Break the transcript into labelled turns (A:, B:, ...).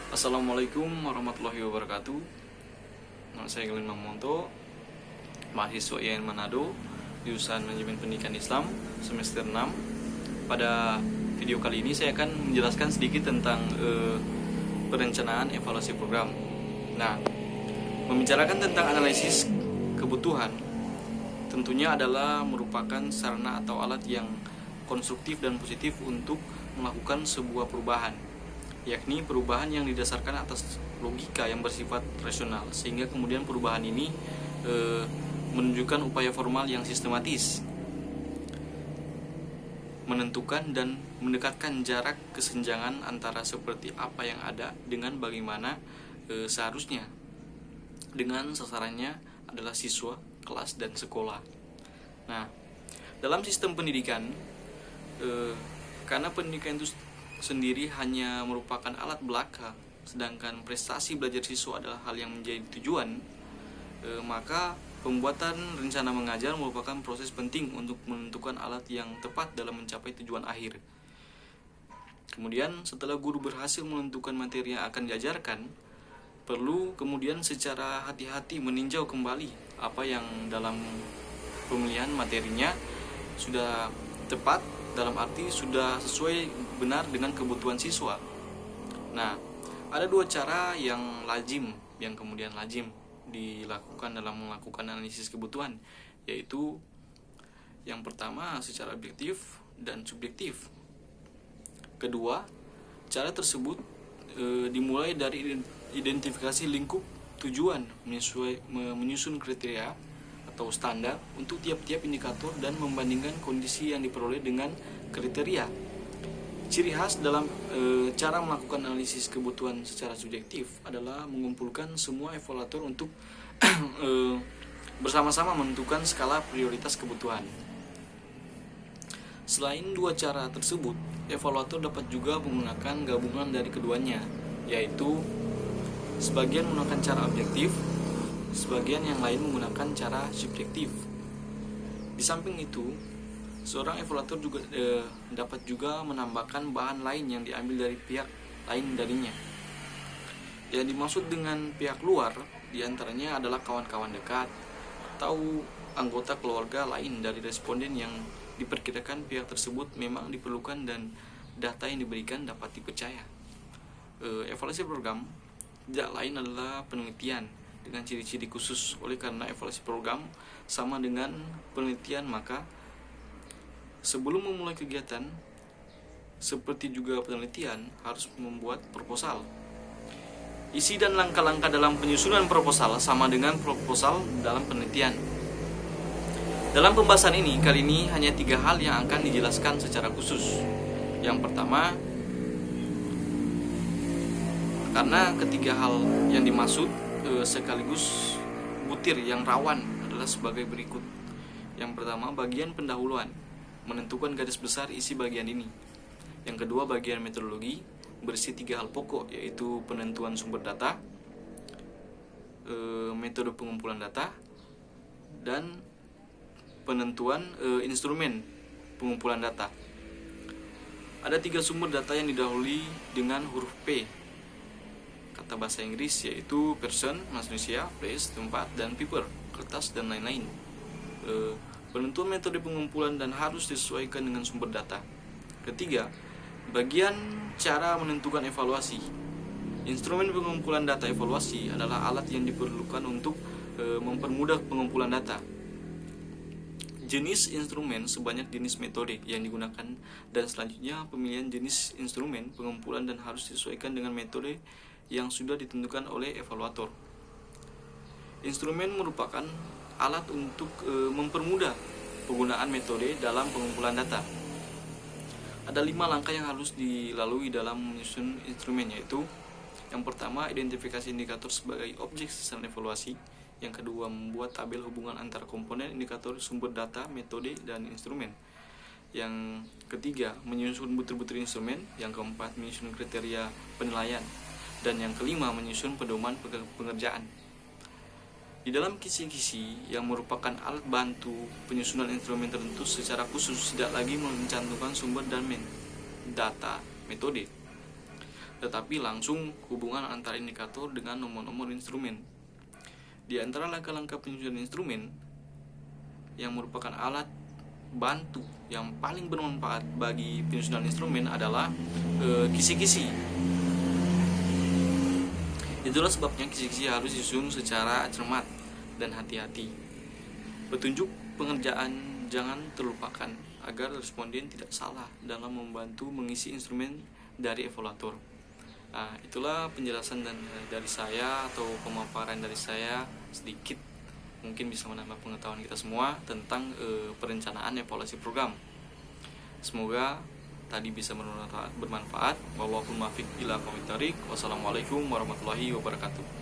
A: Assalamualaikum warahmatullahi wabarakatuh. Nama saya Glenn Mamonto, mahasiswa IAIN Manado, jurusan Manajemen Pendidikan Islam, semester 6. Pada video kali ini saya akan menjelaskan sedikit tentang perencanaan evaluasi program. Nah, membicarakan tentang analisis kebutuhan tentunya adalah merupakan sarana atau alat yang konstruktif dan positif untuk melakukan sebuah perubahan, yakni perubahan yang didasarkan atas logika yang bersifat rasional, sehingga kemudian perubahan ini menunjukkan upaya formal yang sistematis, menentukan dan mendekatkan jarak kesenjangan antara seperti apa yang ada dengan bagaimana seharusnya, dengan sasarannya adalah siswa, kelas, dan sekolah. Nah, dalam sistem pendidikan, karena pendidikan itu sendiri hanya merupakan alat belaka, sedangkan prestasi belajar siswa adalah hal yang menjadi tujuan, maka pembuatan rencana mengajar merupakan proses penting untuk menentukan alat yang tepat dalam mencapai tujuan akhir. Kemudian setelah guru berhasil menentukan materi yang akan diajarkan, perlu kemudian secara hati-hati meninjau kembali apa yang dalam pemilihan materinya sudah tepat, dalam arti sudah sesuai benar dengan kebutuhan siswa. Nah, ada dua cara yang kemudian lazim dilakukan dalam melakukan analisis kebutuhan, yaitu yang pertama secara objektif dan subjektif. Kedua, cara tersebut dimulai dari identifikasi lingkup tujuan, menyusun kriteria atau standar untuk tiap-tiap indikator dan membandingkan kondisi yang diperoleh dengan kriteria. Ciri khas dalam cara melakukan analisis kebutuhan secara subjektif adalah mengumpulkan semua evaluator untuk bersama-sama menentukan skala prioritas kebutuhan. Selain dua cara tersebut, evaluator dapat juga menggunakan gabungan dari keduanya, yaitu sebagian menggunakan cara objektif, sebagian yang lain menggunakan cara subjektif. Di samping itu, seorang evaluator juga dapat juga menambahkan bahan lain yang diambil dari pihak lain darinya. Yang dimaksud dengan pihak luar diantaranya adalah kawan-kawan dekat atau anggota keluarga lain dari responden yang diperkirakan pihak tersebut memang diperlukan dan data yang diberikan dapat dipercaya. Evaluasi program tidak lain adalah penelitian dengan ciri-ciri khusus. Oleh karena evaluasi program sama dengan penelitian, maka sebelum memulai kegiatan seperti juga penelitian harus membuat proposal. Isi dan langkah-langkah dalam penyusunan proposal sama dengan proposal dalam penelitian. Dalam pembahasan ini, kali ini hanya 3 hal yang akan dijelaskan secara khusus. Yang pertama, karena ketiga hal yang dimaksud sekaligus butir yang rawan adalah sebagai berikut. Yang pertama, bagian pendahuluan, menentukan garis besar isi bagian ini. Yang kedua, bagian metodologi, berisi 3 hal pokok, yaitu penentuan sumber data, metode pengumpulan data, dan penentuan instrumen pengumpulan data. Ada 3 sumber data yang didahului dengan huruf P, kata bahasa Inggris, yaitu person, manusia, place, tempat, dan paper, kertas, dan lain-lain. Penentuan metode pengumpulan dan harus disesuaikan dengan sumber data. Ketiga, bagian cara menentukan evaluasi. Instrumen pengumpulan data evaluasi adalah alat yang diperlukan untuk mempermudah pengumpulan data. Jenis instrumen sebanyak jenis metode yang digunakan, dan selanjutnya pemilihan jenis instrumen pengumpulan dan harus disesuaikan dengan metode yang sudah ditentukan oleh evaluator. Instrumen merupakan alat untuk mempermudah penggunaan metode dalam pengumpulan data. Ada 5 langkah yang harus dilalui dalam menyusun instrumen, yaitu yang pertama, identifikasi indikator sebagai objek sasaran evaluasi. Yang kedua, membuat tabel hubungan antara komponen indikator, sumber data, metode, dan instrumen. Yang ketiga, menyusun butir-butir instrumen. Yang keempat, menyusun kriteria penilaian. Dan yang kelima, menyusun pedoman pengerjaan. Di dalam kisi-kisi yang merupakan alat bantu penyusunan instrumen tertentu secara khusus tidak lagi mencantumkan sumber dan data metode. tetapi langsung hubungan antara indikator dengan nomor-nomor instrumen. Di antara langkah-langkah penyusunan instrumen yang merupakan alat bantu yang paling bermanfaat bagi penyusunan instrumen adalah kisi-kisi. Itulah sebabnya kisi-kisi harus disusun secara cermat dan hati-hati. Petunjuk pengerjaan jangan terlupakan agar responden tidak salah dalam membantu mengisi instrumen dari evaluator. Nah, itulah penjelasan dari saya atau pemaparan dari saya sedikit, mungkin bisa menambah pengetahuan kita semua tentang perencanaan evaluasi program. Semoga tadi bisa bermanfaat. Wallahul muwaffiq ila aqwamit thoriq. Wassalamualaikum warahmatullahi wabarakatuh.